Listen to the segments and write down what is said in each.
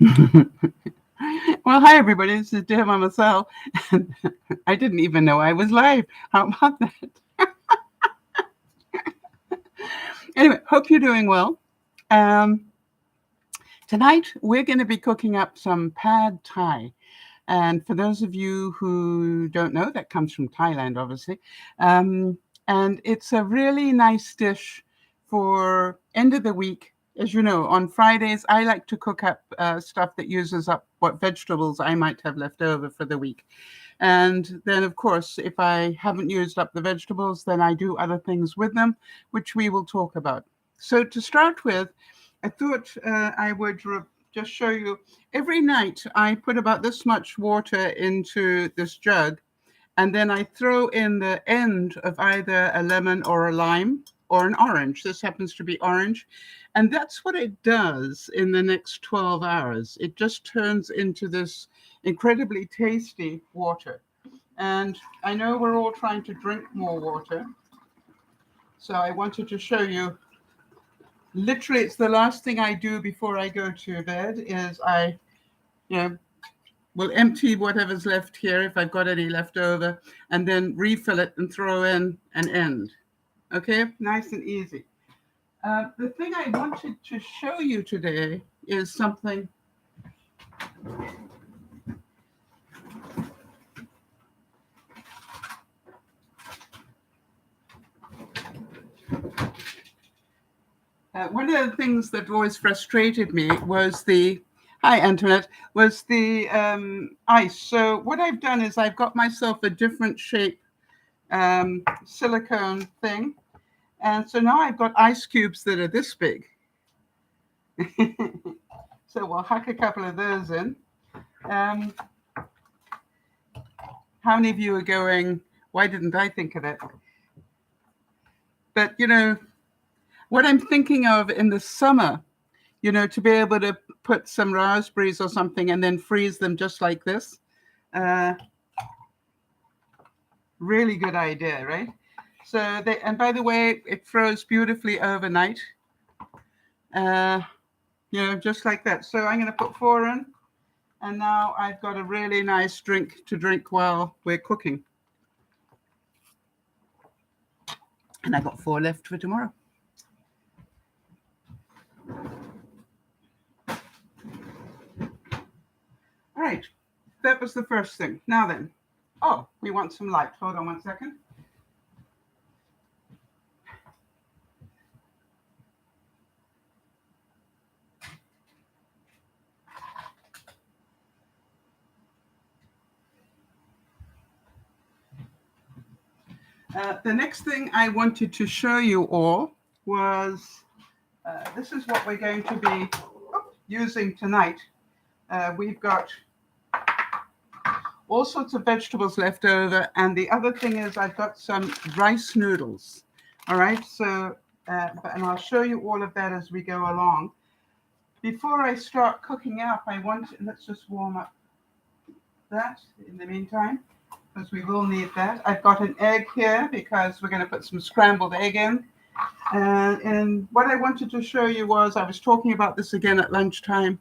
Well, hi everybody. This is DearMamaSal. And I didn't even know I was live. How about that? Anyway, hope you're doing well. Um, Tonight we're going to be cooking up some pad thai. And for those of you who don't know, that comes from Thailand, obviously. Um, and it's a really nice dish for end of the week. As you know, on Fridays, I like to cook up stuff that uses up what vegetables I might have left over for the week. And then, of course, if I haven't used up the vegetables, then I do other things with them, which we will talk about. So, to start with, I thought I would just show you. Every night, I put about this much water into this jug, and then I throw in the end of either a lemon or a lime or an orange. This happens to be orange. And that's what it does in the next 12 hours. It just turns into this incredibly tasty water. And I know we're all trying to drink more water. So I wanted to show you, literally, it's the last thing I do before I go to bed is I, you know, will empty whatever's left here if I've got any left over, and then refill it and throw in an end. Okay, nice and easy. The thing I wanted to show you today is something. One of the things that always frustrated me was hi Antoinette, was the ice. So what I've done is I've got myself a different shape silicone thing. And so now I've got ice cubes that are this big. So we'll hack a couple of those in. Um, how many of you are going, why didn't I think of it? But, what I'm thinking of in the summer, to be able to put some raspberries or something and then freeze them just like this. Really good idea, right? So and by the way, it froze beautifully overnight. Just like that. So I'm going to put 4 in. And now I've got a really nice drink to drink while we're cooking. And I got 4 left for tomorrow. All right, that was the first thing. Now then, we want some light. Hold on 1 second. The next thing I wanted to show you all was, this is what we're going to be using tonight. We've got all sorts of vegetables left over, and the other thing is I've got some rice noodles. All right, so, and I'll show you all of that as we go along. Before I start cooking up, let's just warm up that in the meantime, because we will need that. I've got an egg here because we're going to put some scrambled egg in. And what I wanted to show you was, I was talking about this again at lunchtime,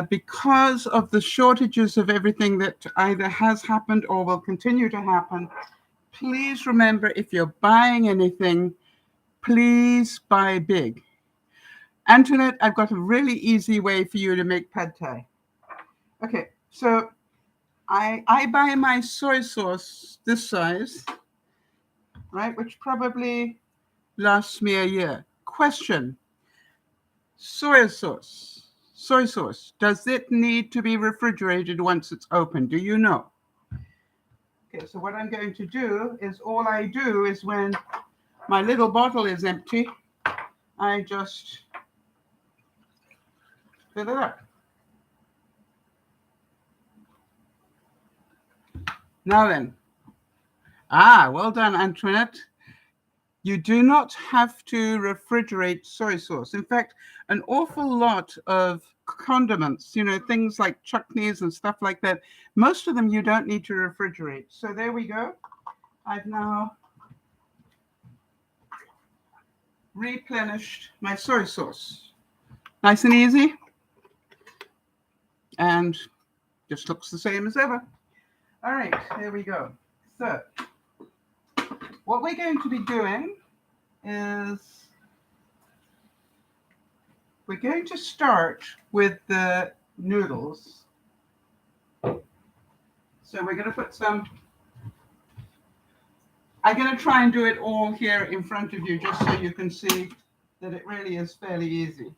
because of the shortages of everything that either has happened or will continue to happen. Please remember, if you're buying anything, please buy big. Antoinette, I've got a really easy way for you to make pad thai. Okay, so I buy my soy sauce this size, right, which probably lasts me a year. Question: soy sauce, does it need to be refrigerated once it's open? Do you know? Okay, so what I'm going to do is, all I do is when my little bottle is empty, I just fill it up. Now then. Well done, Antoinette. You do not have to refrigerate soy sauce. In fact, an awful lot of condiments, things like chutneys and stuff like that, most of them you don't need to refrigerate. So there we go. I've now replenished my soy sauce. Nice and easy. and just looks the same as ever. All right, here we go. So what we're going to be doing is we're going to start with the noodles. So we're going to put some, I'm going to try and do it all here in front of you just so you can see that it really is fairly easy.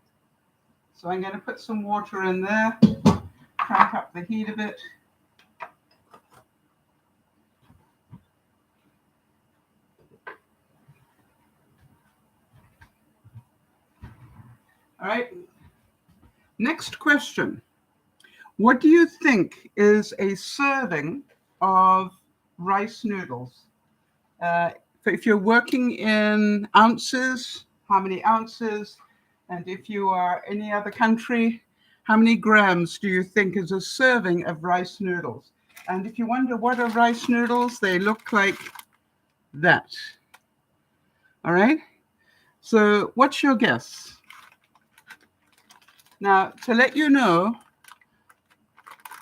So I'm going to put some water in there, crank up the heat a bit. All right. Next question. What do you think is a serving of rice noodles? If you're working in ounces, how many ounces? And if you are any other country, how many grams do you think is a serving of rice noodles? And if you wonder what are rice noodles, they look like that. All right? So what's your guess? Now, to let you know,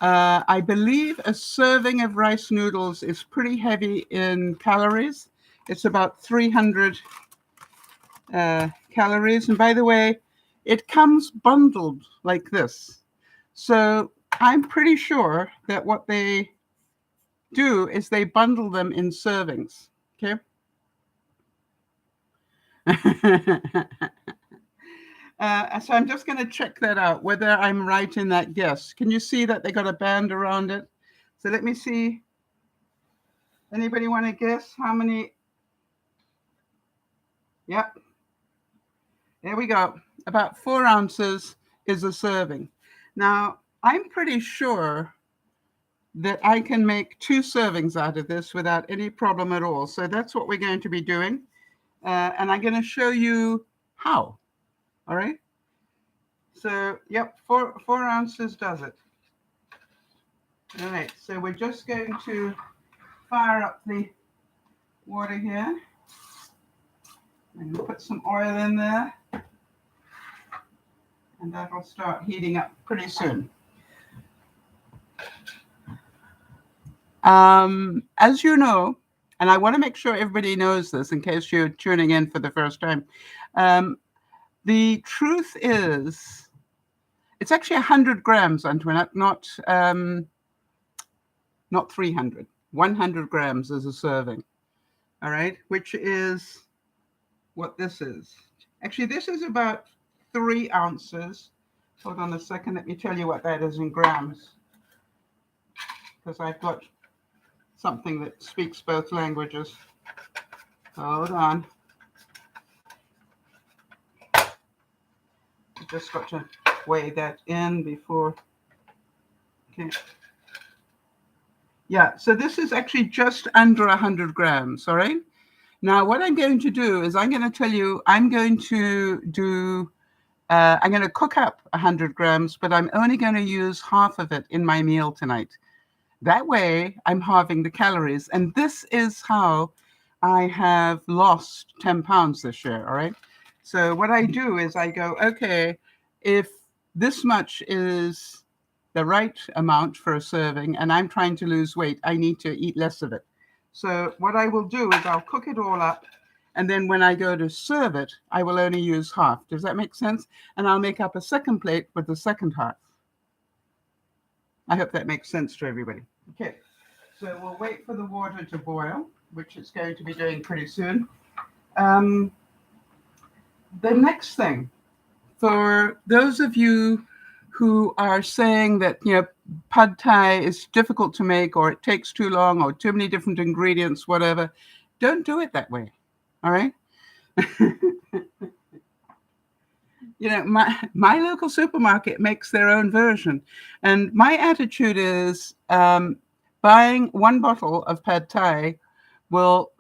I believe a serving of rice noodles is pretty heavy in calories. It's about 300 calories. And by the way, it comes bundled like this. So I'm pretty sure that what they do is they bundle them in servings. Okay. So I'm just going to check that out, whether I'm right in that guess. Can you see that they got a band around it? So let me see. Anybody want to guess how many? Yep. There we go. About 4 ounces is a serving. Now, I'm pretty sure that I can make 2 servings out of this without any problem at all. So that's what we're going to be doing. And I'm going to show you how. All right. So, yep, 4 ounces does it. All right. So we're just going to fire up the water here. I'm going to put some oil in there. And that will start heating up pretty soon. As you know, and I want to make sure everybody knows this in case you're tuning in for the first time, the truth is, it's actually 100 grams, Antoinette, not 300. 100 grams is a serving, all right, which is what this is. Actually, this is about 3 ounces. Hold on a second. Let me tell you what that is in grams, because I've got something that speaks both languages. Hold on. I just got to weigh that in before. Okay. Yeah, so this is actually just under 100 grams, all right? Now, what I'm going to do is I'm going to tell you, I'm going to cook up 100 grams, but I'm only going to use half of it in my meal tonight. That way, I'm halving the calories. And this is how I have lost 10 pounds this year, all right? So what I do is I go, okay, if this much is the right amount for a serving and I'm trying to lose weight, I need to eat less of it. So what I will do is I'll cook it all up. And then when I go to serve it, I will only use half. Does that make sense? And I'll make up a second plate with the second half. I hope that makes sense to everybody. Okay, so we'll wait for the water to boil, which it's going to be doing pretty soon. The next thing, for those of you who are saying that, pad thai is difficult to make, or it takes too long, or too many different ingredients, whatever, don't do it that way, all right? My local supermarket makes their own version. And my attitude is buying 1 bottle of pad thai will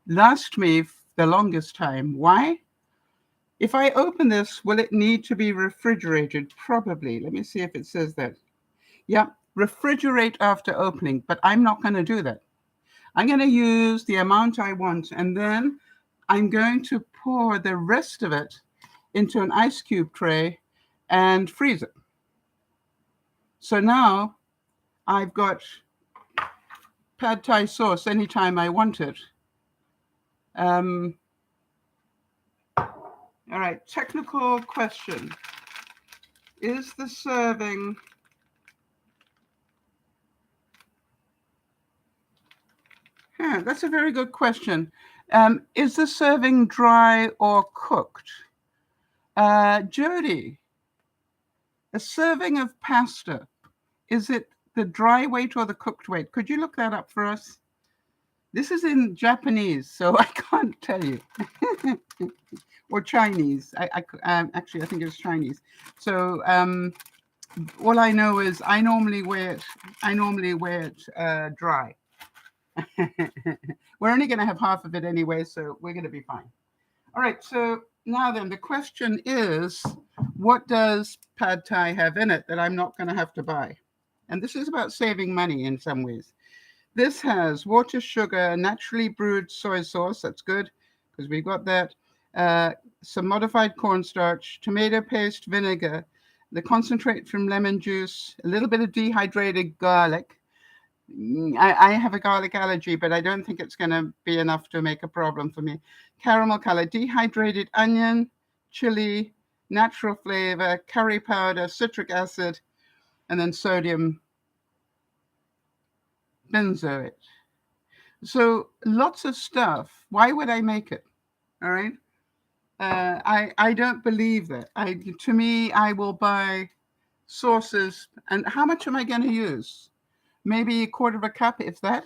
last me the longest time. Why? If I open this, will it need to be refrigerated? Probably. Let me see if it says that. Yeah, refrigerate after opening, but I'm not going to do that. I'm going to use the amount I want, and then I'm going to pour the rest of it into an ice cube tray and freeze it. So now I've got pad thai sauce anytime I want it. All right, technical question. Is the serving... that's a very good question. Is the serving dry or cooked? Jody, a serving of pasta, is it the dry weight or the cooked weight? Could you look that up for us? This is in Japanese, so I can't tell you. Or Chinese. Actually, I think it's Chinese. So all I know is I normally wear it dry. We're only going to have half of it anyway, so we're going to be fine. All right, so now then, the question is, what does pad thai have in it that I'm not going to have to buy? And this is about saving money in some ways. This has water, sugar, naturally brewed soy sauce. That's good because we've got that. Some modified cornstarch, tomato paste, vinegar, the concentrate from lemon juice, a little bit of dehydrated garlic. I have a garlic allergy, but I don't think it's going to be enough to make a problem for me. Caramel color, dehydrated onion, chili, natural flavor, curry powder, citric acid, and then sodium benzoate. So lots of stuff. Why would I make it? All right. I don't believe that. To me, I will buy sauces. And how much am I going to use? Maybe a quarter of a cup, if that.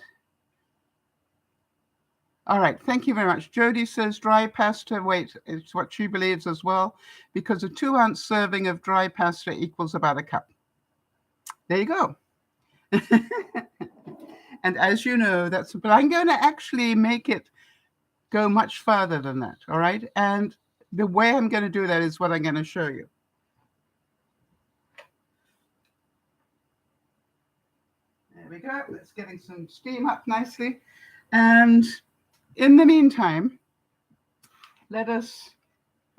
All right. Thank you very much. Jody says dry pasta weight is what she believes as well, because a 2-ounce serving of dry pasta equals about a cup. There you go. And as you know, but I'm going to actually make it go much further than that. All right. And the way I'm going to do that is what I'm going to show you. There we go. That's getting some steam up nicely. And in the meantime, all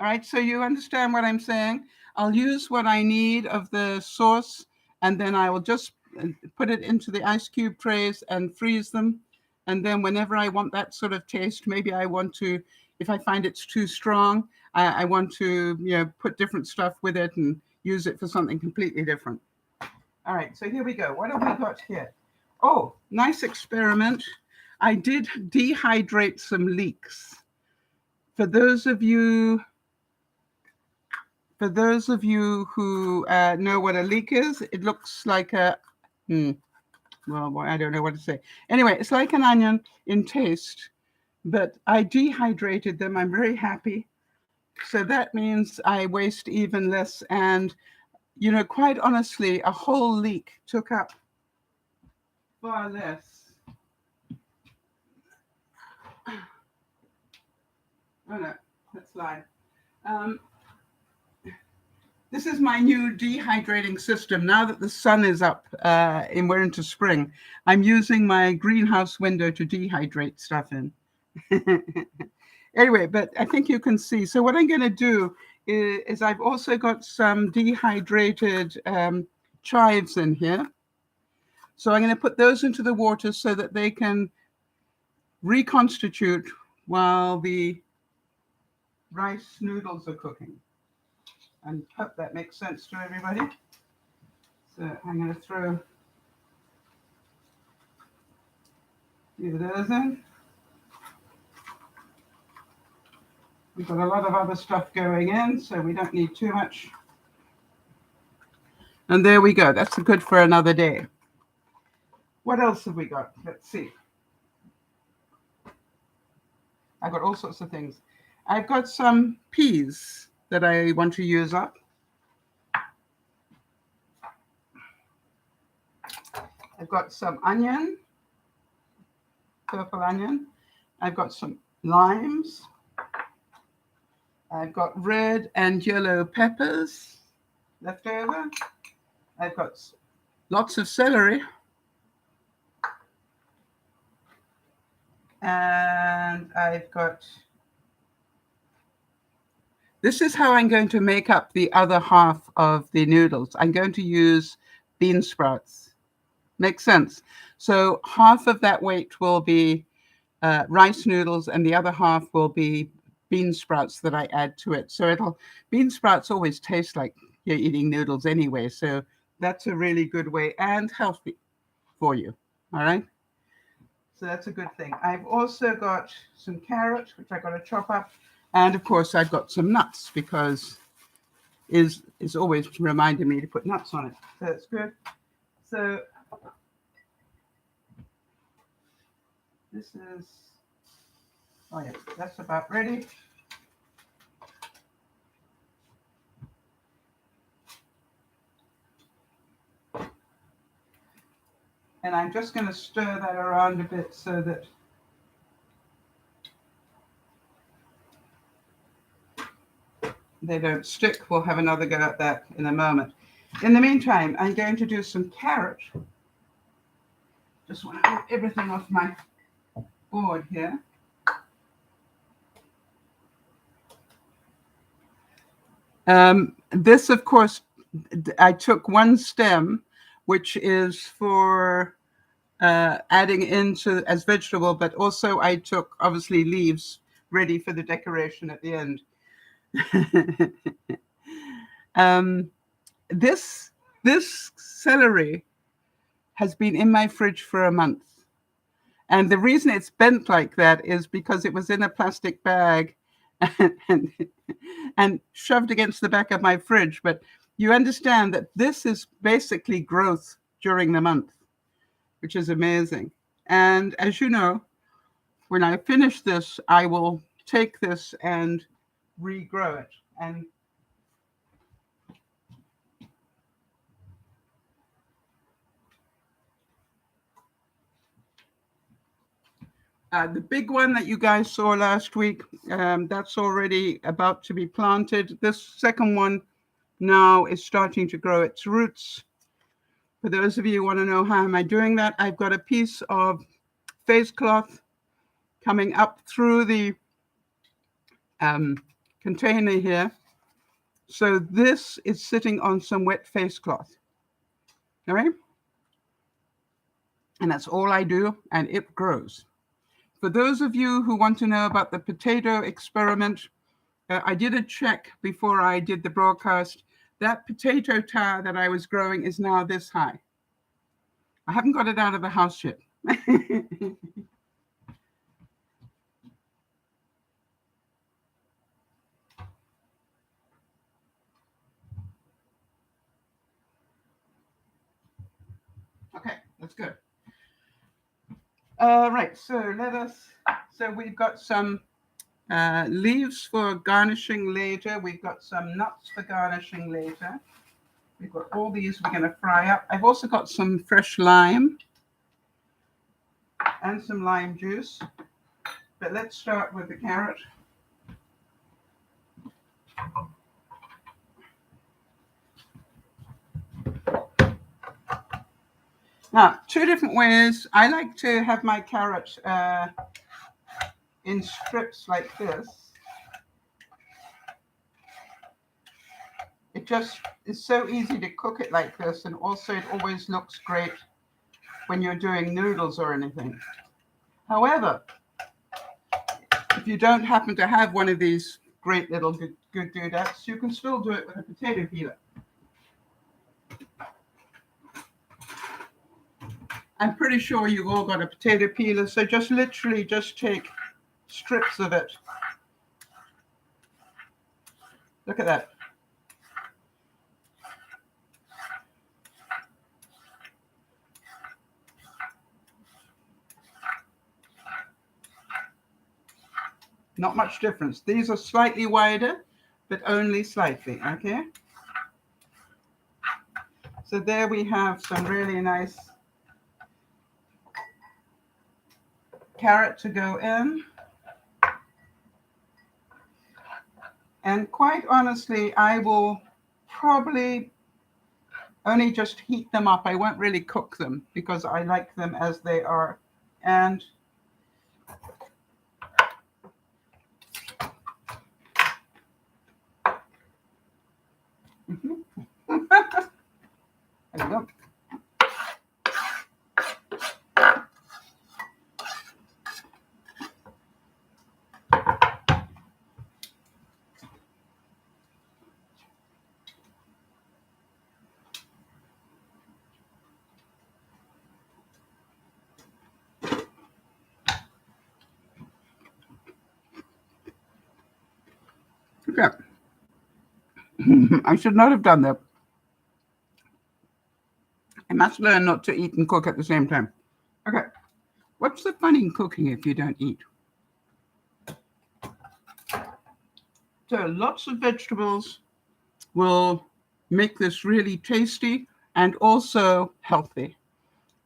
right, so you understand what I'm saying. I'll use what I need of the sauce, and then I will just put it into the ice cube trays and freeze them. And then whenever I want that sort of taste, maybe I want to, if I find it's too strong, I want to, put different stuff with it and use it for something completely different. All right, so here we go. What have we got here? Oh, nice experiment. I did dehydrate some leeks. For those of you who know what a leek is, it looks like a, well, I don't know what to say. Anyway, it's like an onion in taste, but I dehydrated them. I'm very happy. So that means I waste even less. And, quite honestly, a whole leek took up far less. Oh, no, that's lying. This is my new dehydrating system. Now that the sun is up and we're into spring, I'm using my greenhouse window to dehydrate stuff in. Anyway, but I think you can see. So what I'm going to do is I've also got some dehydrated chives in here. So I'm going to put those into the water so that they can reconstitute while the rice noodles are cooking. And hope that makes sense to everybody. So I'm going to throw those in. We've got a lot of other stuff going in, so we don't need too much. And there we go. That's good for another day. What else have we got? Let's see. I've got all sorts of things. I've got some peas that I want to use up. I've got some onion, purple onion. I've got some limes. I've got red and yellow peppers left over. I've got lots of celery. And I've got... This is how I'm going to make up the other half of the noodles. I'm going to use bean sprouts. Makes sense. So half of that weight will be rice noodles, and the other half will be bean sprouts that I add to it. So bean sprouts always taste like you're eating noodles anyway. So that's a really good way and healthy for you. All right. So that's a good thing. I've also got some carrot, which I got to chop up. And of course, I've got some nuts because is always reminding me to put nuts on it. So that's good. So this is, oh yeah, that's about ready. And I'm just going to stir that around a bit so that they don't stick. We'll have another go at that in a moment. In the meantime, I'm going to do some carrot. Just want to get everything off my board here. This, of course, I took one stem, which is for adding into as vegetable, but also I took obviously leaves ready for the decoration at the end. This celery has been in my fridge for a month. And the reason it's bent like that is because it was in a plastic bag and shoved against the back of my fridge. But you understand that this is basically growth during the month, which is amazing. And as you know, when I finish this, I will take this and regrow it. And the big one that you guys saw last week, that's already about to be planted. This second one now is starting to grow its roots. For those of you who want to know how am I doing that, I've got a piece of face cloth coming up through the container here. So this is sitting on some wet face cloth. All right? And that's all I do, and it grows. For those of you who want to know about the potato experiment, I did a check before I did the broadcast. That potato tower that I was growing is now this high. I haven't got it out of the house yet. Okay, that's good. Right, so we've got some leaves for garnishing later. We've got some nuts for garnishing later. We've got all these we're going to fry up. I've also got some fresh lime and some lime juice. But let's start with the carrot. Now, two different ways. I like to have my carrot in strips like this. It just is so easy to cook it like this, and also it always looks great when you're doing noodles or anything. However, if you don't happen to have one of these great little good doodads, you can still do it with a potato peeler. I'm pretty sure you've all got a potato peeler, so just literally just take strips of it. Look at that. Not much difference. These are slightly wider, but only slightly, okay? So there we have some really nice carrot to go in. And quite honestly, I will probably only just heat them up. I won't really cook them because I like them as they are. And there we go. Okay. I should not have done that. I must learn not to eat and cook at the same time. Okay. What's the fun in cooking if you don't eat? So lots of vegetables will make this really tasty and also healthy.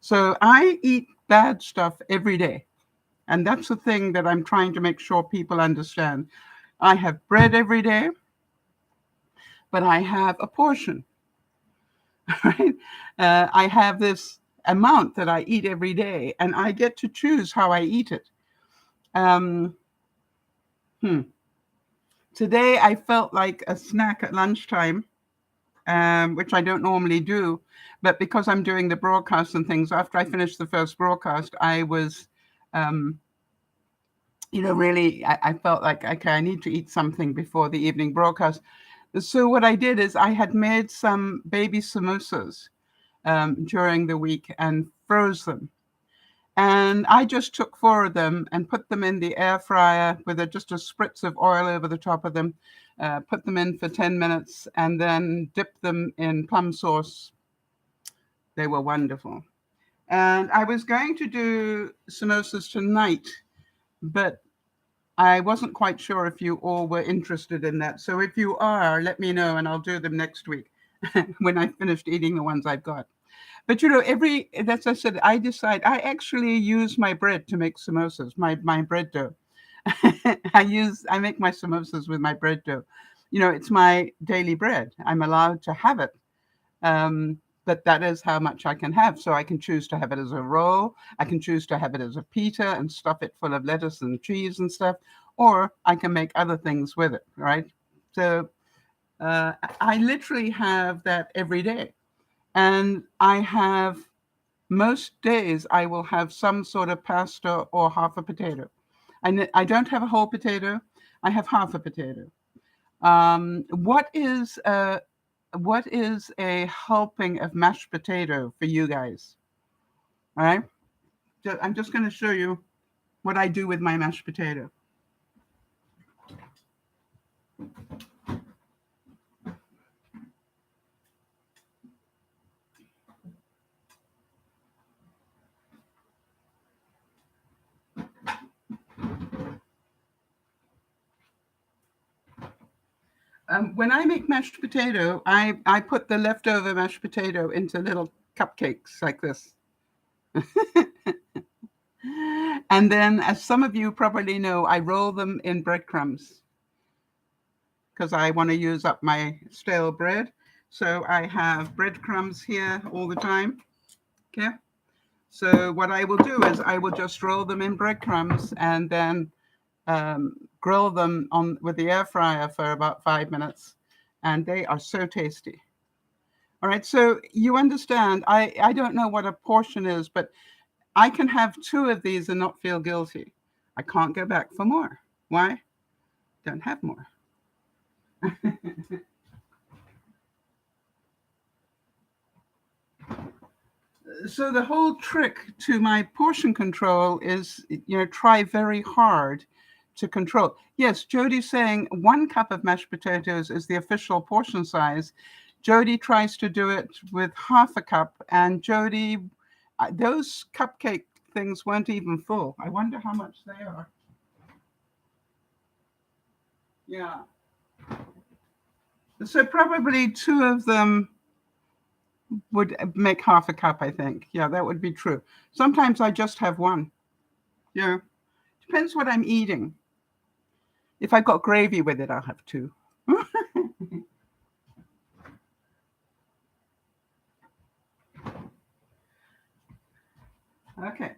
So I eat bad stuff every day. And that's the thing that I'm trying to make sure people understand. I have bread every day, but I have a portion, right? I have this amount that I eat every day, and I get to choose how I eat it. Um, hmm. Today I felt like a snack at lunchtime, which I don't normally do. But because I'm doing the broadcast and things, after I finished the first broadcast, I was, um, really, I felt like, okay, I need to eat something before the evening broadcast. So what I did is I had made some baby samosas during the week and froze them. And I just took 4 of them and put them in the air fryer with just a spritz of oil over the top of them, put them in for 10 minutes, and then dipped them in plum sauce. They were wonderful. And I was going to do samosas tonight, but I wasn't quite sure if you all were interested in that. So if you are, let me know and I'll do them next week when I've finished eating the ones I've got. But that's I said, I actually use my bread to make samosas, my bread dough. I make my samosas with my bread dough. It's my daily bread. I'm allowed to have it. But that is how much I can have. So I can choose to have it as a roll. I can choose to have it as a pita and stuff it full of lettuce and cheese and stuff. Or I can make other things with it, right? So I literally have that every day. And I have most days I will have some sort of pasta or half a potato. I don't have a whole potato. I have half a potato. What is a helping of mashed potato for you guys? All right. I'm just going to show you what I do with my mashed potato. When I make mashed potato, I put the leftover mashed potato into little cupcakes like this. And then, as some of you probably know, I roll them in breadcrumbs because I want to use up my stale bread. So I have breadcrumbs here all the time. Okay. So what I will do is I will just roll them in breadcrumbs and then grill them on with the air fryer for about 5 minutes, and they are so tasty. All right, so you understand. I don't know what a portion is, but I can have 2 of these and not feel guilty. I can't go back for more. Why? Don't have more. So the whole trick to my portion control is, try very hard to control. Yes, Jody's saying 1 cup of mashed potatoes is the official portion size. Jody tries to do it with half a cup, and Jody, those cupcake things weren't even full. I wonder how much they are. Yeah. So probably 2 of them would make half a cup, I think. Yeah, that would be true. Sometimes I just have 1. Yeah. Depends what I'm eating. If I've got gravy with it, I'll have 2. Okay.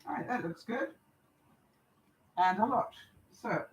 All right, that looks good. And a lot. So,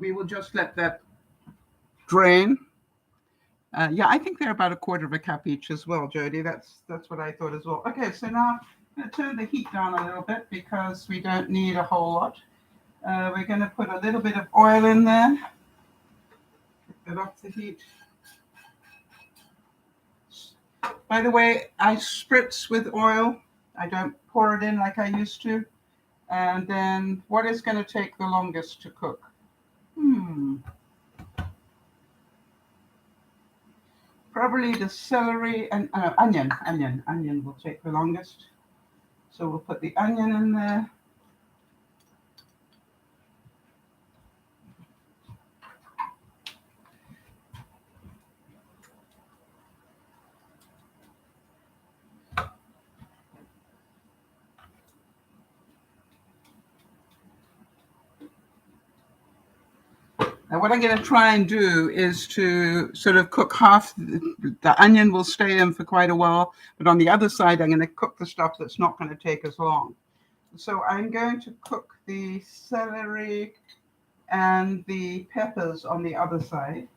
we will just let that drain. Yeah, I think they're about 1/4 cup each as well, Jody. That's what I thought as well. Okay, so now I'm going to turn the heat down a little bit because we don't need a whole lot. We're going to put a little bit of oil in there. Get off the heat. By the way, I spritz with oil. I don't pour it in like I used to. And then what is going to take the longest to cook? Probably the celery and onion. Onion will take the longest. So we'll put the onion in there. Now what I'm going to try and do is to sort of cook half. The onion will stay in for quite a while, but on the other side I'm going to cook the stuff that's not going to take as long. So I'm going to cook the celery and the peppers on the other side.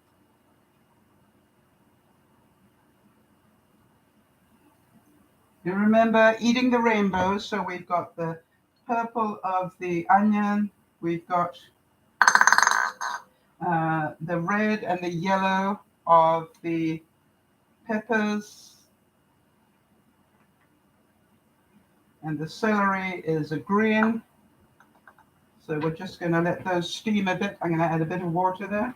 You remember eating the rainbow, so we've got the purple of the onion, we've got the red and the yellow of the peppers, and the celery is a green. So we're just going to let those steam a bit. I'm going to add a bit of water there.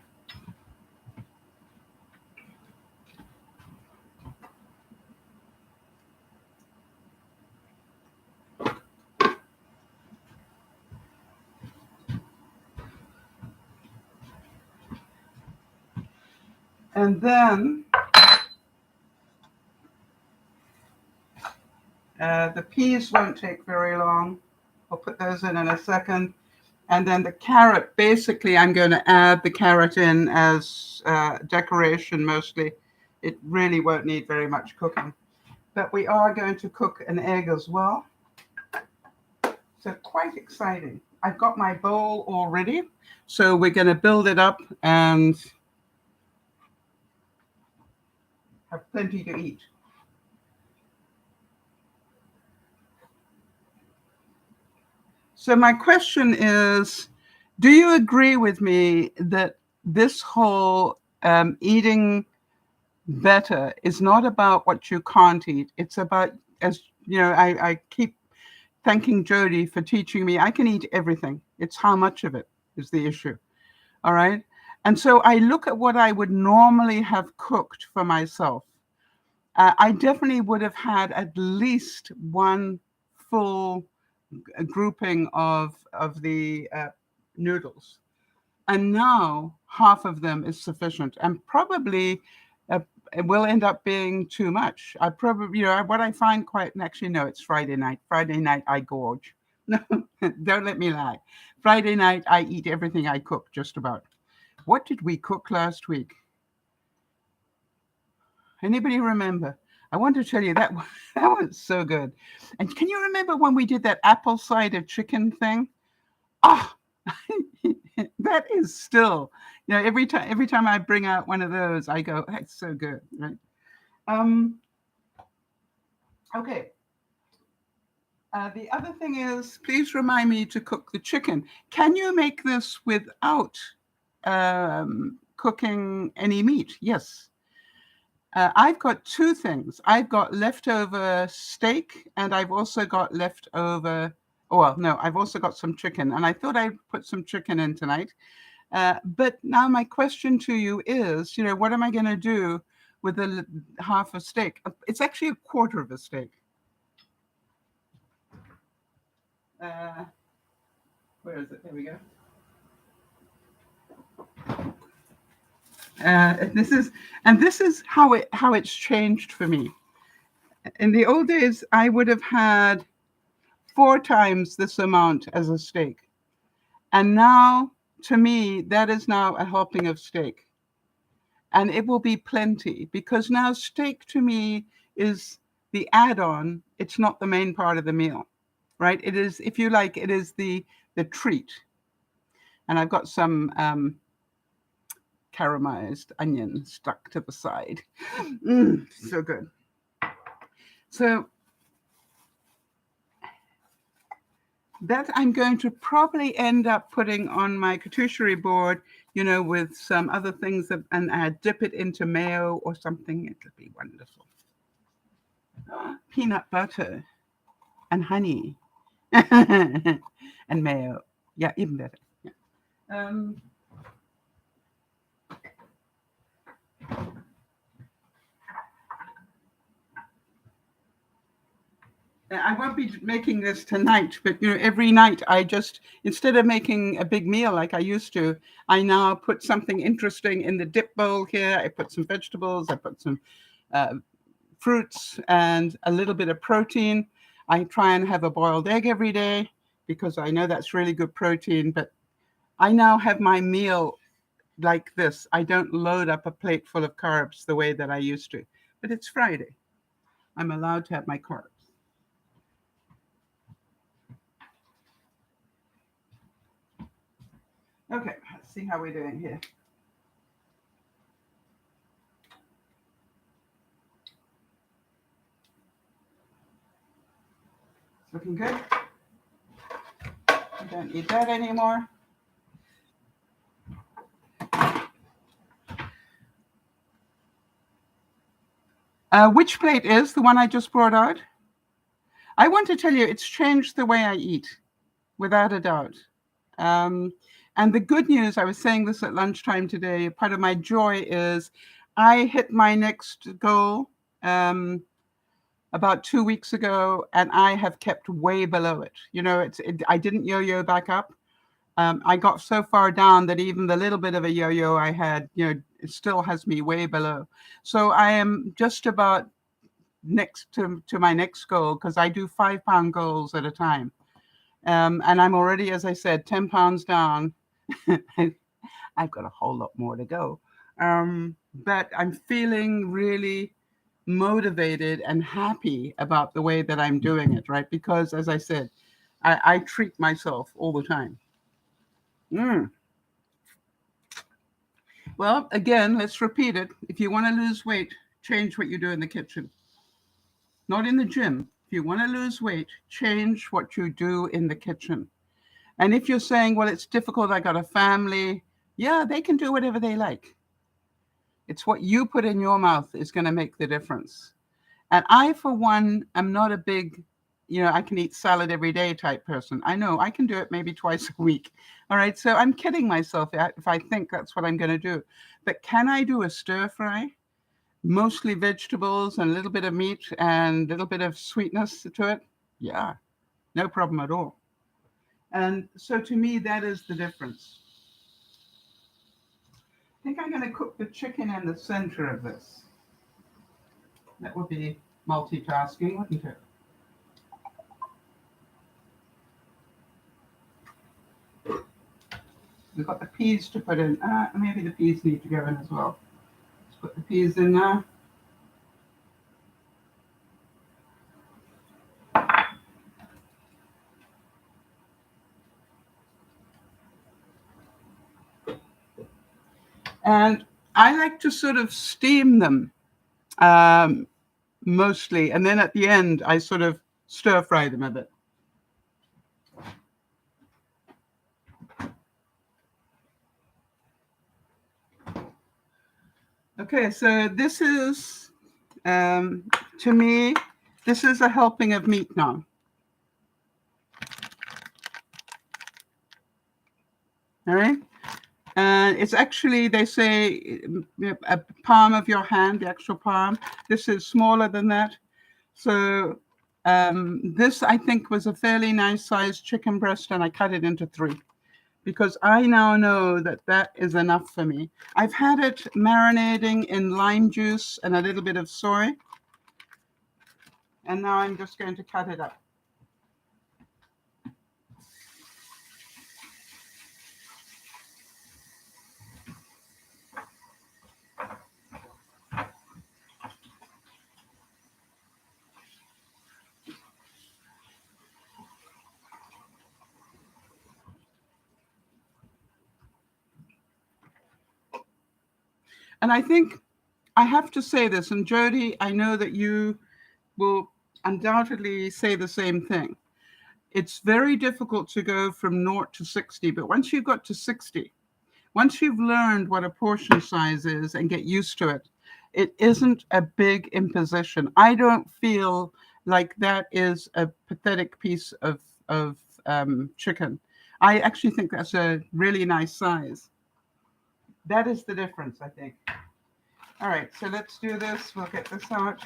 And then the peas won't take very long. I'll put those in a second. And then the carrot, basically I'm going to add the carrot in as decoration mostly. It really won't need very much cooking. But we are going to cook an egg as well. So quite exciting. I've got my bowl all ready. So we're going to build it up and have plenty to eat. So my question is, do you agree with me that this whole eating better is not about what you can't eat? It's about, as you know, I keep thanking Jody for teaching me I can eat everything. It's how much of it is the issue. All right. And so I look at what I would normally have cooked for myself. I definitely would have had at least one full grouping of the noodles. And now half of them is sufficient, and probably it will end up being too much. I probably, what I find quite, actually, no, it's Friday night. Friday night, I gorge. No, don't let me lie. Friday night, I eat everything I cook, just about. What did we cook last week? Anybody remember? I want to tell you that was so good. And can you remember when we did that apple cider chicken thing? Oh, that is still, every time I bring out one of those, I go, that's so good, right? Okay. The other thing is, please remind me to cook the chicken. Can you make this without cooking any meat? Yes. I've got two things. I've got leftover steak, and I've also got leftover, I've also got some chicken, and I thought I'd put some chicken in tonight. But now my question to you is, what am I going to do with the half a steak? It's actually 1/4 of a steak. Where is it? There we go. This is how it's changed for me. In the old days, I would have had 4 times this amount as a steak, and now, to me, that is now a helping of steak, and it will be plenty, because now steak to me is the add-on. It's not the main part of the meal, right? It is, if you like, it is the treat. And I've got some caramelized onion stuck to the side. So good. So that I'm going to probably end up putting on my charcuterie board, with some other things, and I dip it into mayo or something. It'll be wonderful. Peanut butter and honey and mayo. Yeah, even better. Yeah. I won't be making this tonight, but every night I just, instead of making a big meal like I used to, I now put something interesting in the dip bowl here. I put some vegetables, I put some fruits, and a little bit of protein. I try and have a boiled egg every day because I know that's really good protein, but I now have my meal like this. I don't load up a plate full of carbs the way that I used to, but it's Friday. I'm allowed to have my carbs. Okay, let's see how we're doing here. It's looking good. We don't need that anymore. Which plate is the one I just brought out? I want to tell you, it's changed the way I eat, without a doubt. And the good news, I was saying this at lunchtime today, part of my joy is I hit my next goal about 2 weeks ago, and I have kept way below it. I didn't yo-yo back up. I got so far down that even the little bit of a yo-yo I had, it still has me way below. So I am just about next to my next goal, because I do 5-pound goals at a time. And I'm already, as I said, 10 pounds down. I've got a whole lot more to go. But I'm feeling really motivated and happy about the way that I'm doing it, right? Because, as I said, I treat myself all the time. Well, again, let's repeat it. If you want to lose weight, change what you do in the kitchen. Not in the gym. If you want to lose weight, change what you do in the kitchen. And if you're saying, well, it's difficult, I got a family, yeah, they can do whatever they like. It's what you put in your mouth is going to make the difference. And I, for one, am not a big, I can eat salad every day type person. I know I can do it maybe twice a week. All right. So I'm kidding myself if I think that's what I'm going to do. But can I do a stir fry? Mostly vegetables and a little bit of meat and a little bit of sweetness to it? Yeah, no problem at all. And so to me, that is the difference. I think I'm going to cook the chicken in the center of this. That would be multitasking, wouldn't it? We've got the peas to put in. Maybe the peas need to go in as well. Let's put the peas in there. And I like to sort of steam them mostly. And then at the end, I sort of stir fry them a bit. Okay, so this is, to me, this is a helping of meat now. All right. And it's actually, they say, a palm of your hand, the actual palm. This is smaller than that. So this, I think, was a fairly nice sized chicken breast, and I cut it into 3 because I now know that that is enough for me. I've had it marinating in lime juice and a little bit of soy. And now I'm just going to cut it up. And I think I have to say this, and Jody, I know that you will undoubtedly say the same thing. It's very difficult to go from 0 to 60, but once you've got to 60, once you've learned what a portion size is and get used to it, it isn't a big imposition. I don't feel like that is a pathetic piece of chicken. I actually think that's a really nice size. That is the difference, I think. All right, so let's do this. We'll get this out.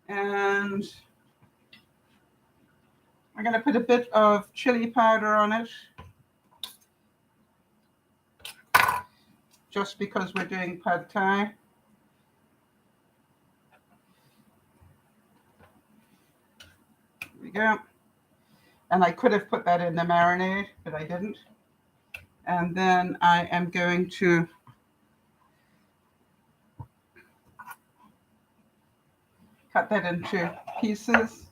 And I'm going to put a bit of chili powder on it, just because we're doing pad thai. There we go. And I could have put that in the marinade, but I didn't. And then I am going to cut that into pieces.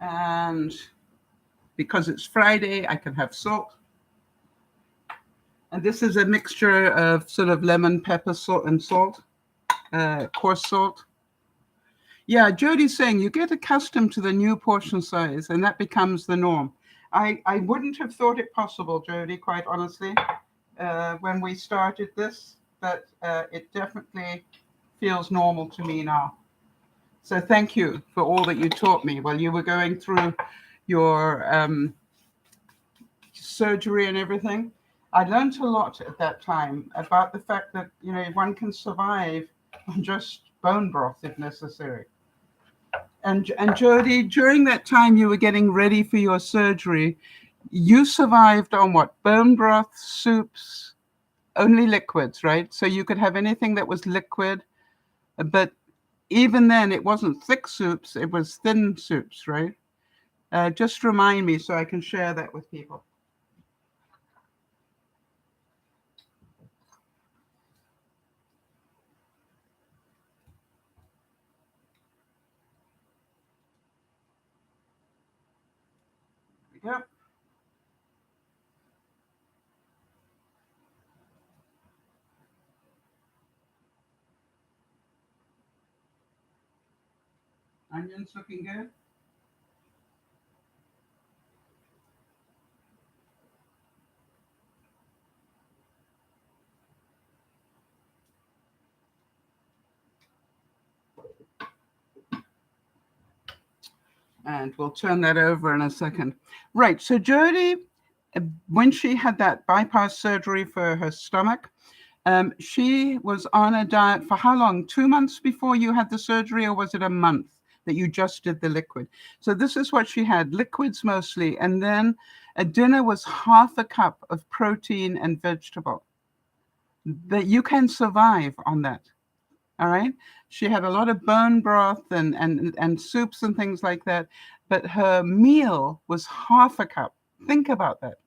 And because it's Friday, I can have salt. And this is a mixture of sort of lemon, pepper, salt, and salt, coarse salt. Yeah, Jody's saying you get accustomed to the new portion size, and that becomes the norm. I wouldn't have thought it possible, Jody, quite honestly, when we started this, but it definitely feels normal to me now. So thank you for all that you taught me while you were going through your surgery and everything. I learned a lot at that time about the fact that, you know, one can survive on just bone broth if necessary. And Jody, during that time you were getting ready for your surgery, you survived on what? Bone broth, soups, only liquids, right? So you could have anything that was liquid, but even then it wasn't thick soups, it was thin soups, right? Just remind me so I can share that with people. Yep. Onions looking good. And we'll turn that over in a second. Right, so Jody, when she had that bypass surgery for her stomach, she was on a diet for how long? 2 months before you had the surgery, or was it a month that you just did the liquid? So this is what she had, liquids mostly, and then a dinner was half a cup of protein and vegetable. That you can survive on that. All right. She had a lot of bone broth and soups and things like that, but her meal was half a cup. Think about that.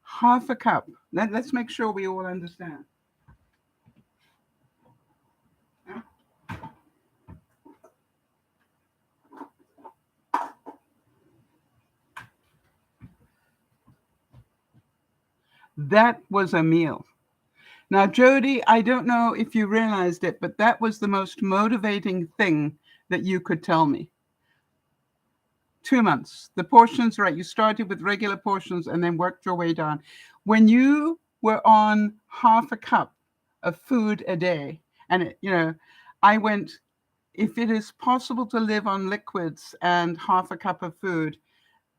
Half a cup. Let's make sure we all understand. That was a meal. Now, Jody, I don't know if you realized it, but that was the most motivating thing that you could tell me. 2 months. The portions, right? You started with regular portions and then worked your way down. When you were on half a cup of food a day, and I went, if it is possible to live on liquids and half a cup of food,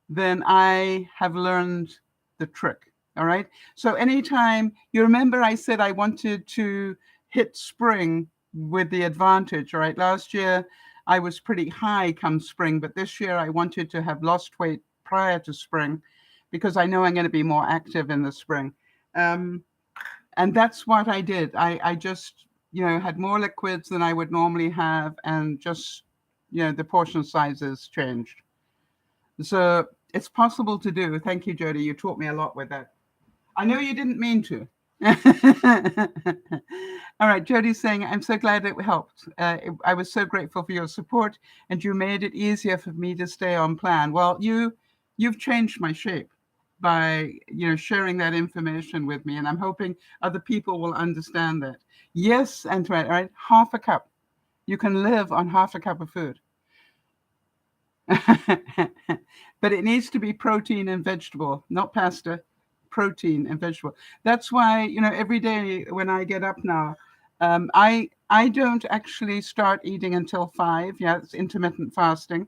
then I have learned the trick. All right. So anytime you remember, I said I wanted to hit spring with the advantage. All right. Last year I was pretty high come spring, but this year I wanted to have lost weight prior to spring because I know I'm going to be more active in the spring. And that's what I did. I just had more liquids than I would normally have, and just, the portion sizes changed. So it's possible to do. Thank you, Jody. You taught me a lot with that. I know you didn't mean to. All right, Jody's saying, I'm so glad it helped. I was so grateful for your support, and you made it easier for me to stay on plan. Well, you've changed my shape by sharing that information with me, and I'm hoping other people will understand that. Yes, Antoinette, right? Half a cup. You can live on half a cup of food. But it needs to be protein and vegetable, not pasta. Protein and vegetable. That's why every day when I get up now, I don't actually start eating until 5. Yeah, it's intermittent fasting.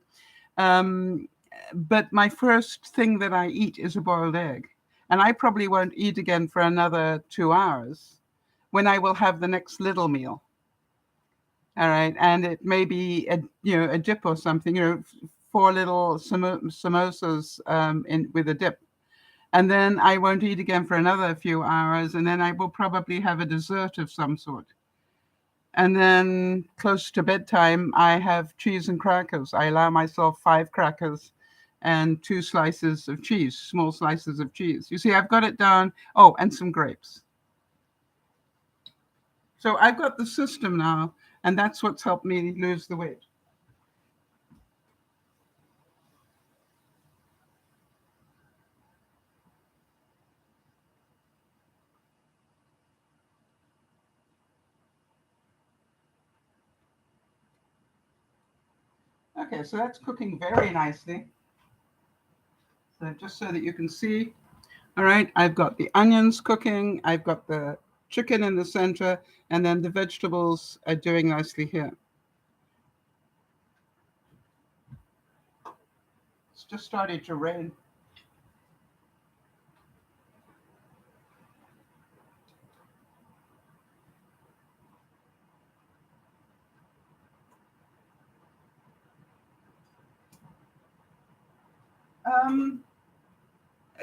But my first thing that I eat is a boiled egg, and I probably won't eat again for another 2 hours, when I will have the next little meal. All right, and it may be a dip or something. 4 little samosas with a dip. And then I won't eat again for another few hours, and then I will probably have a dessert of some sort. And then close to bedtime, I have cheese and crackers. I allow myself 5 crackers and 2 slices of cheese, small slices of cheese. You see, I've got it down. Oh, and some grapes. So I've got the system now, and that's what's helped me lose the weight. Okay, so that's cooking very nicely. So just so that you can see. All right, I've got the onions cooking. I've got the chicken in the center, and then the vegetables are doing nicely here. It's just started to rain.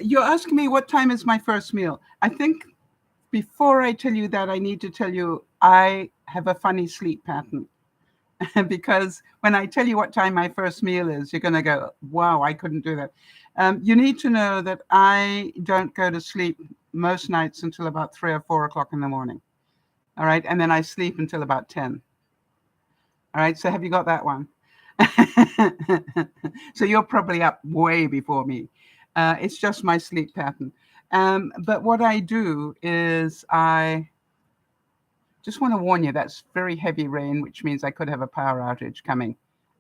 You're asking me what time is my first meal. I think before I tell you that, I need to tell you I have a funny sleep pattern. Because when I tell you what time my first meal is, you're going to go, wow, I couldn't do that. You need to know that I don't go to sleep most nights until about 3 or 4 o'clock in the morning. All right. And then I sleep until about 10. All right. So have you got that one? So you're probably up way before me. It's just my sleep pattern. But what I do is I just want to warn you, that's very heavy rain, which means I could have a power outage coming.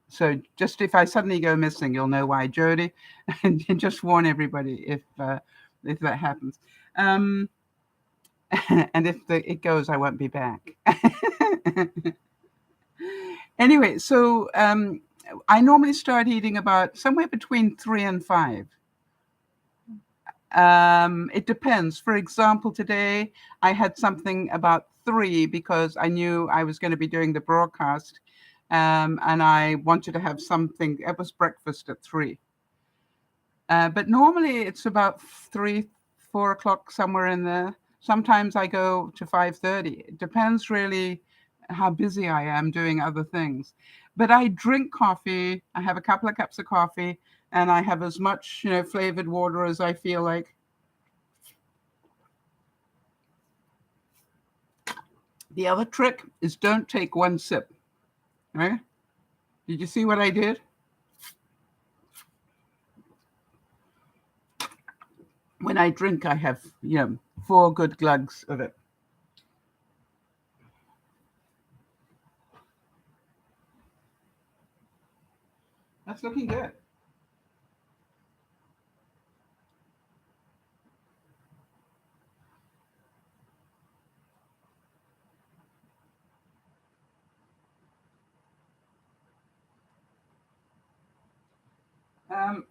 So just if I suddenly go missing, you'll know why, Jody. And just warn everybody if that happens. And if it goes, I won't be back. Anyway, so I normally start eating about somewhere between 3 and 5. It depends. For example, today I had something about 3 because I knew I was going to be doing the broadcast, and I wanted to have something. It was breakfast at 3. But normally it's about 3, 4 o'clock, somewhere in there. Sometimes I go to 5:30. It depends really how busy I am doing other things. But I drink coffee. I have a couple of cups of coffee, and I have as much, flavored water as I feel like. The other trick is don't take one sip. Right? Did you see what I did? When I drink, I have, 4 good glugs of it. That's looking good. Um,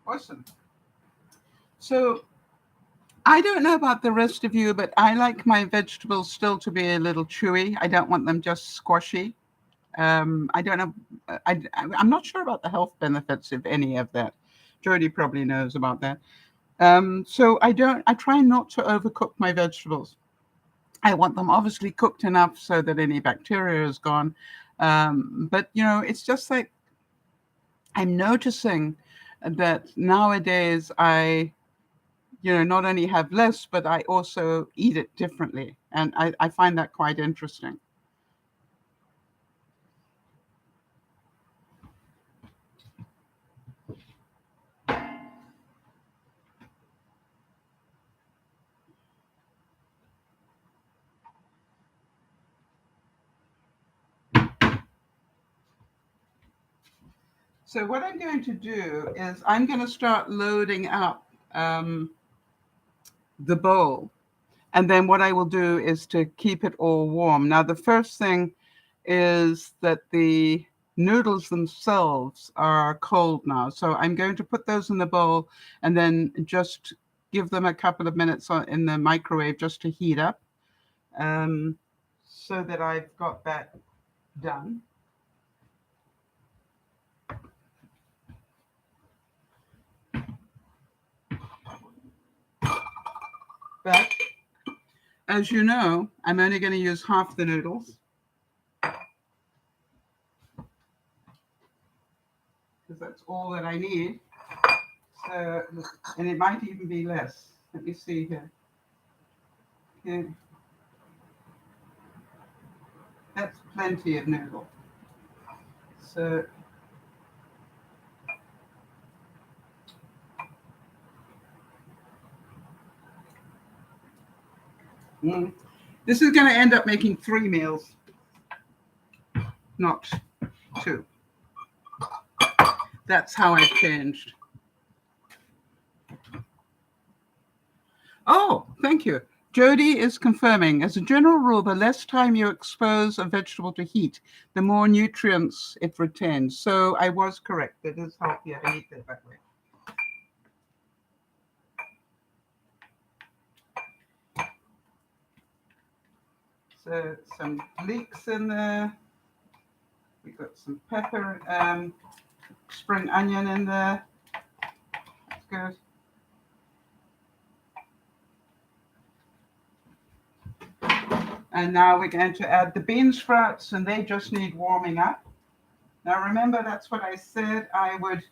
awesome. So I don't know about the rest of you, but I like my vegetables still to be a little chewy. I don't want them just squashy. I don't know. I'm not sure about the health benefits of any of that. Jody probably knows about that. So I try not to overcook my vegetables. I want them obviously cooked enough so that any bacteria is gone. But, it's just like I'm noticing that nowadays not only have less, but I also eat it differently. And I find that quite interesting. So what I'm going to do is I'm going to start loading up the bowl. And then what I will do is to keep it all warm. Now, the first thing is that the noodles themselves are cold now. So I'm going to put those in the bowl and then just give them a couple of minutes in the microwave just to heat up, so that I've got that done. But as you know, I'm only going to use half the noodles, because that's all that I need. So, and it might even be less. Let me see here. Okay. That's plenty of noodle. So this is going to end up making 3 meals, not 2. That's how I've changed. Oh, thank you. Jody is confirming, as a general rule, the less time you expose a vegetable to heat, the more nutrients it retains. So I was correct. It is healthier to eat it that way. So some leeks in there. We've got some pepper, spring onion in there. That's good. And now we're going to add the bean sprouts, and they just need warming up. Now remember, that's what I said. I would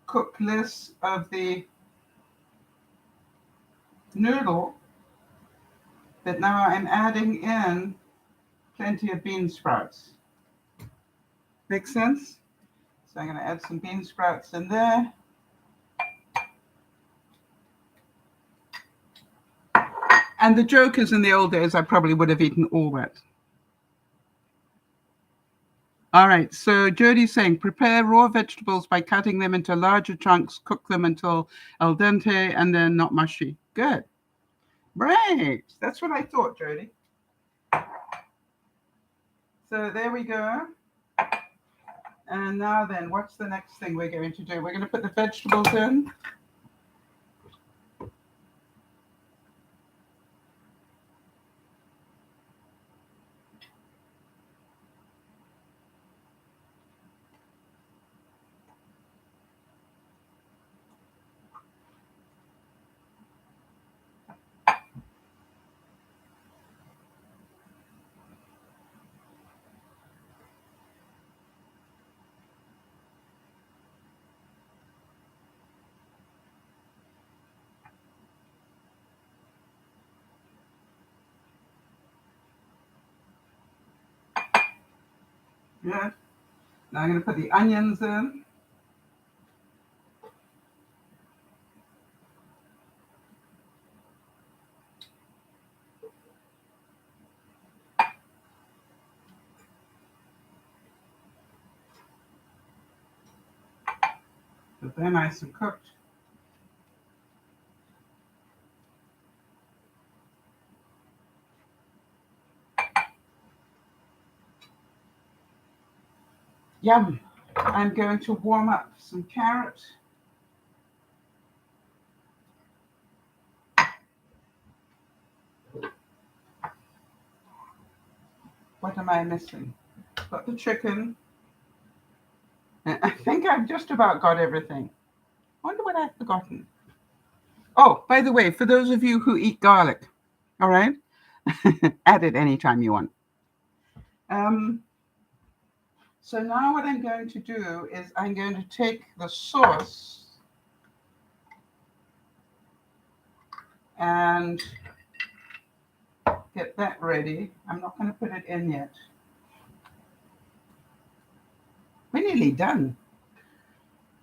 cook less of the noodle, but now I'm adding in plenty of bean sprouts. Make sense? So I'm going to add some bean sprouts in there. And the joke is, in the old days, I probably would have eaten all that. All right, so Jody's saying, prepare raw vegetables by cutting them into larger chunks, cook them until al dente, and then not mushy. Good. Right. That's what I thought, Jody. So there we go. And now then, what's the next thing we're going to do? We're going to put the vegetables in. Yeah. Now I'm going to put the onions in. But they're nice and cooked. Yum. I'm going to warm up some carrot. What am I missing? Got the chicken. And I think I've just about got everything. Wonder what I've forgotten. Oh, by the way, for those of you who eat garlic, all right, add it anytime you want. So now what I'm going to do is I'm going to take the sauce and get that ready. I'm not going to put it in yet. We're nearly done.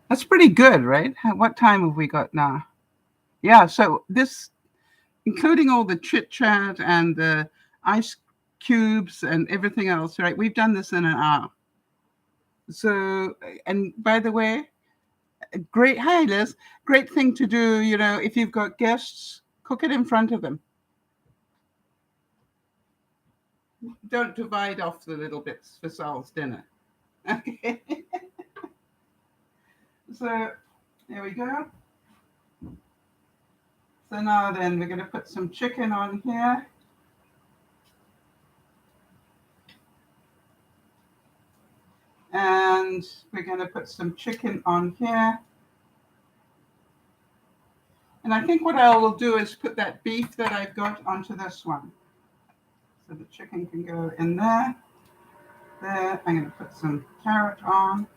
That's pretty good, right? What time have we got now? Yeah, so this, including all the chit chat and the ice cubes and everything else, right? We've done this in an hour. So, and by the way, great, hi Liz, great thing to do, you know, if you've got guests, cook it in front of them. Don't divide off the little bits for Sal's dinner. Okay. So there we go. So now then we're going to put some chicken on here. And we're going to put some chicken on here. And I think what I will do is put that beef that I've got onto this one. So the chicken can go in there. There, I'm going to put some carrot on.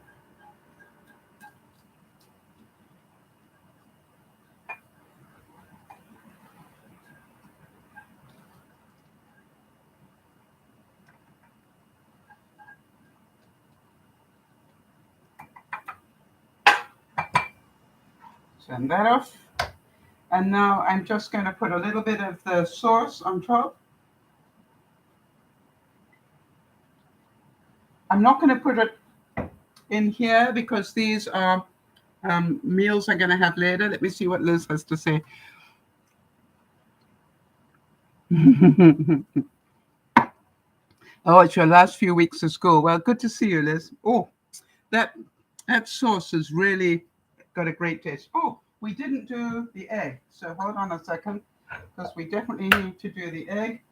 Turn that off. And now I'm just going to put a little bit of the sauce on top. I'm not going to put it in here because these are meals I'm going to have later. Let me see what Liz has to say. Oh, it's your last few weeks of school. Well, good to see you, Liz. Oh, that sauce has really got a great taste. Oh, we didn't do the egg. So hold on a second, because we definitely need to do the egg.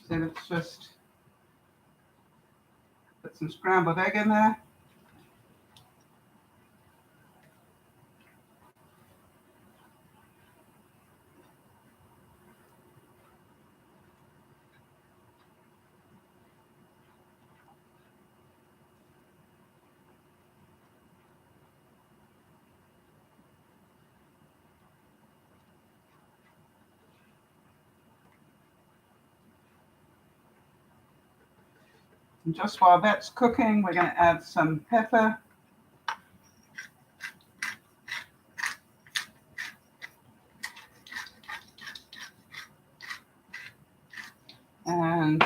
So let's just put some scrambled egg in there. And just while that's cooking, we're going to add some pepper. And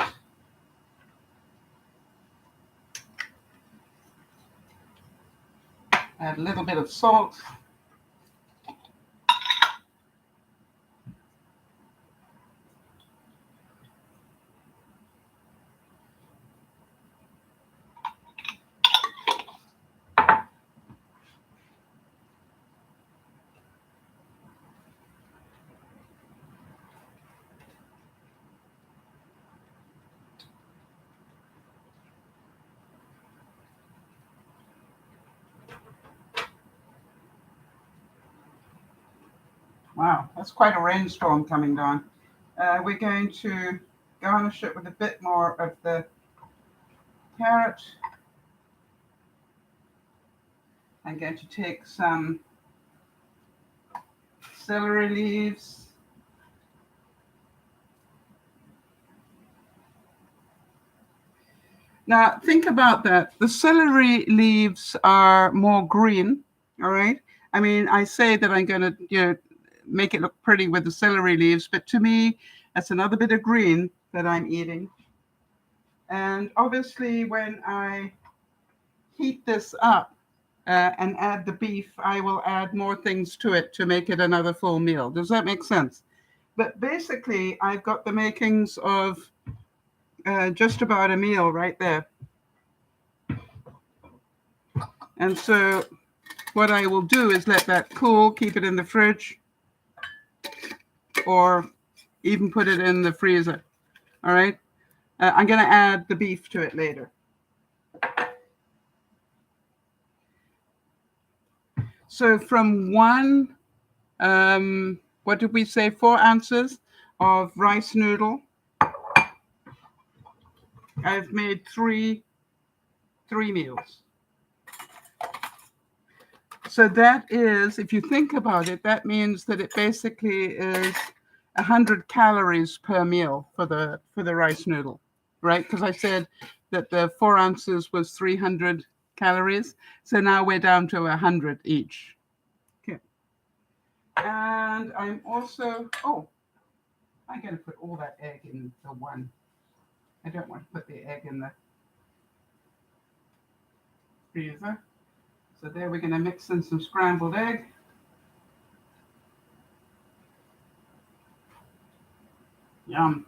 add a little bit of salt. Wow, that's quite a rainstorm coming down. We're going to garnish it with a bit more of the carrot. I'm going to take some celery leaves. Now, think about that. The celery leaves are more green, all right? I mean, I say that I'm going to, make it look pretty with the celery leaves, but to me, that's another bit of green that I'm eating. And obviously, when I heat this up and add the beef, I will add more things to it to make it another full meal. Does that make sense? But basically, I've got the makings of just about a meal right there. And so what I will do is let that cool, keep it in the fridge, or even put it in the freezer. All right. I'm going to add the beef to it later. So from one, what did we say, 4 ounces of rice noodle, I've made three meals. So that is, if you think about it, that means that it basically is 100 calories per meal for the rice noodle, right? Because I said that the 4 ounces was 300 calories. So now we're down to 100 each. Okay. And I'm also, I'm going to put all that egg in the one. I don't want to put the egg in the freezer. So there we're going to mix in some scrambled egg. Yum.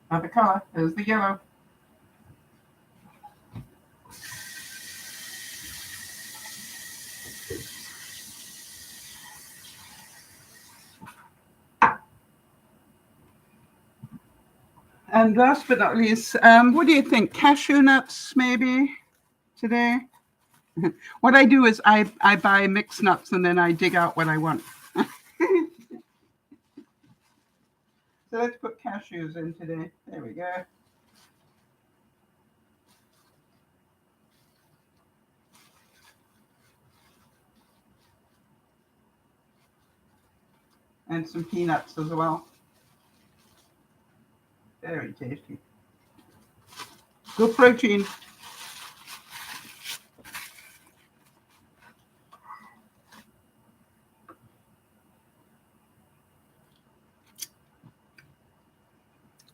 Another color. There's the yellow. And last but not least, what do you think? Cashew nuts, maybe, today? What I do is I buy mixed nuts and then I dig out what I want. So let's put cashews in today. There we go. And some peanuts as well. Very tasty. Good protein.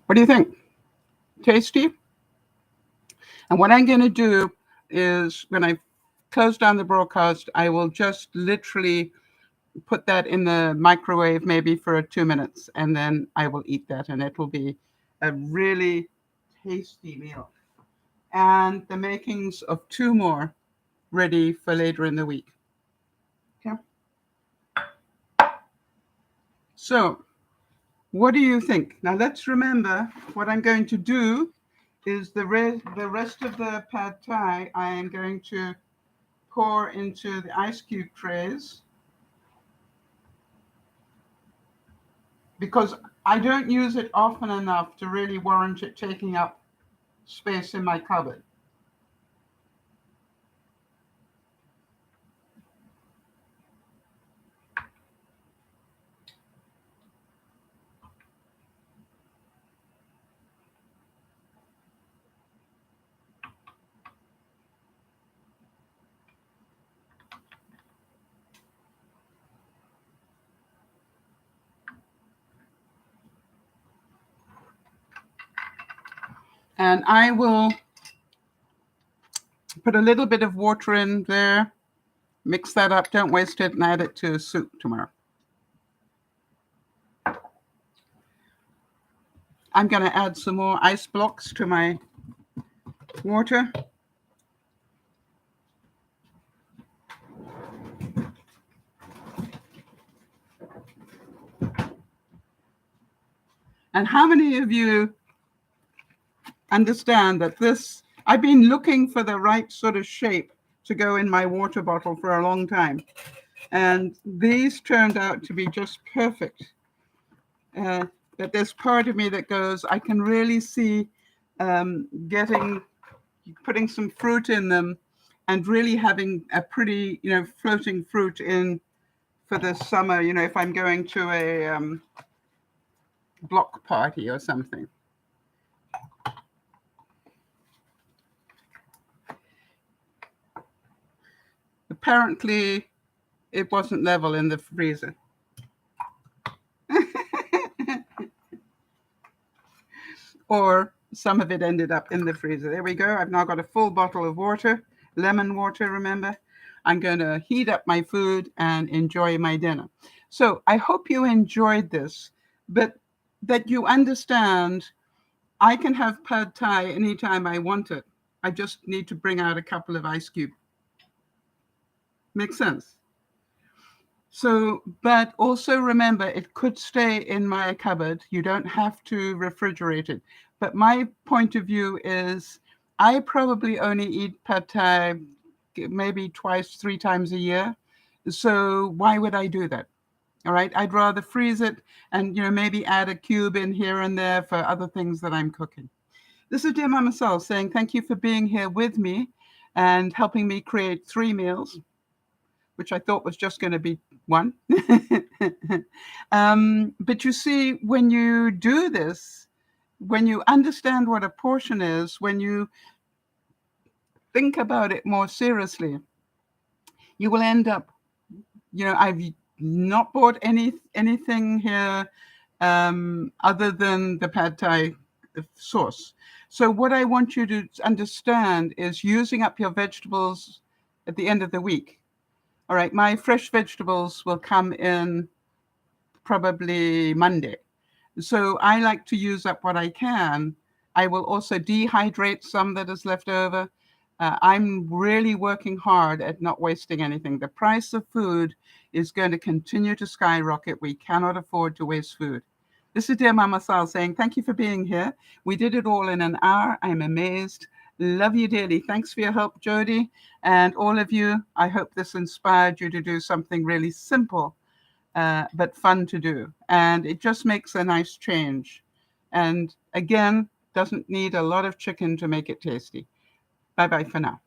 What do you think? Tasty? And what I'm going to do is when I close down the broadcast, I will just literally put that in the microwave maybe for 2 minutes, and then I will eat that, and it will be a really tasty meal. And the makings of 2 more ready for later in the week. Okay. So what do you think? Now let's remember what I'm going to do is the rest of the pad thai I am going to pour into the ice cube trays, because I don't use it often enough to really warrant it taking up space in my cupboard. And I will put a little bit of water in there, mix that up, don't waste it, and add it to soup tomorrow. I'm going to add some more ice blocks to my water. And how many of you understand that this, I've been looking for the right sort of shape to go in my water bottle for a long time. And these turned out to be just perfect. But there's part of me that goes, I can really see putting some fruit in them and really having a pretty, floating fruit in for the summer, if I'm going to a block party or something. Apparently, it wasn't level in the freezer. Or some of it ended up in the freezer. There we go. I've now got a full bottle of water, lemon water, remember. I'm going to heat up my food and enjoy my dinner. So I hope you enjoyed this, but that you understand I can have pad thai anytime I want it. I just need to bring out a couple of ice cubes Makes sense. So, but also remember, it could stay in my cupboard. You don't have to refrigerate it. But my point of view is I probably only eat pad thai maybe twice, 3 times a year. So why would I do that? All right. I'd rather freeze it and, maybe add a cube in here and there for other things that I'm cooking. This is Dear Mama Sal saying thank you for being here with me and helping me create 3 meals, which I thought was just going to be one. But you see, when you do this, when you understand what a portion is, when you think about it more seriously, you will end up, I've not bought anything here other than the pad thai sauce. So what I want you to understand is using up your vegetables at the end of the week. All right, my fresh vegetables will come in probably Monday. So I like to use up what I can. I will also dehydrate some that is left over. I'm really working hard at not wasting anything. The price of food is going to continue to skyrocket. We cannot afford to waste food. This is Dear Mama Sal saying thank you for being here. We did it all in an hour. I'm amazed. Love you dearly. Thanks for your help, Jody. And all of you, I hope this inspired you to do something really simple, but fun to do. And it just makes a nice change. And again, doesn't need a lot of chicken to make it tasty. Bye-bye for now.